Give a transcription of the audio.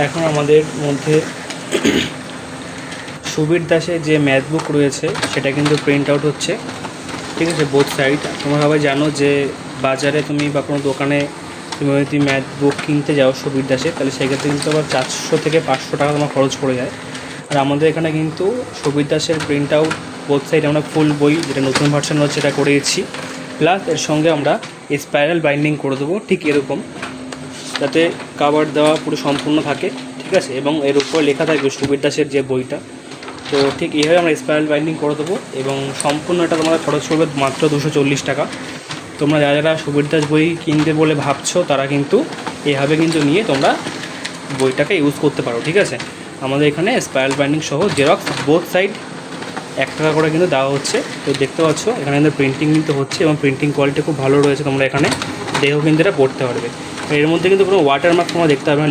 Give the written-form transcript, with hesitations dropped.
এখন আমাদের মধ্যে সুবীর দাসের যে ম্যাথ বুক রয়েছে সেটা কিন্তু প্রিন্ট আউট হচ্ছে, ঠিক আছে, বোথ সাইড। তোমরা সবাই জানো যে বাজারে তুমি বা কোনো দোকানে তুমি যদি ম্যাথ বুক কিনতে যাও সুবীর দাসের, তাহলে সেক্ষেত্রে কিন্তু আবার 400 থেকে 500 টাকা তোমার খরচ পড়ে যায়। আর আমাদের এখানে কিন্তু সুবীর দাসের প্রিন্ট আউট বোথ সাইড আমরা ফুল বই, যেটা নতুন ভার্সন হচ্ছে, এটা করেছি। প্লাস এর সঙ্গে আমরা স্পাইরাল বাইন্ডিং করে দেবো ঠিক এরকম, যাতে কাভার দেওয়া পুরো সম্পূর্ণ থাকে, ঠিক আছে, এবং এর উপর লেখা থাকবে সুবীর দাসের যে বইটা। তো ঠিক এইভাবে আমরা স্পাইরাল বাইন্ডিং করে দেবো এবং সম্পূর্ণ এটা তোমাদের খরচ পড়বে মাত্র 240 টাকা। তোমরা যারা যারা সুবীর দাস বই কিনতে বলে ভাবছো তারা কিন্তু এইভাবে কিন্তু নিয়ে তোমরা বইটাকে ইউজ করতে পারো, ঠিক আছে। আমাদের এখানে স্পাইরাল বাইন্ডিং সহ জেরক্স বোথ সাইড 1 টাকা করে কিন্তু দেওয়া হচ্ছে। তো দেখতে পাচ্ছ এখানে কিন্তু প্রিন্টিং কিন্তু হচ্ছে এবং প্রিন্টিং কোয়ালিটি খুব ভালো রয়েছে। তোমরা এখানে দেখেও কিন্তু এটা পড়তে পারবে। এর মধ্যে কিন্তু কোনো ওয়াটারমার্ক তোমরা দেখতে পারবে না।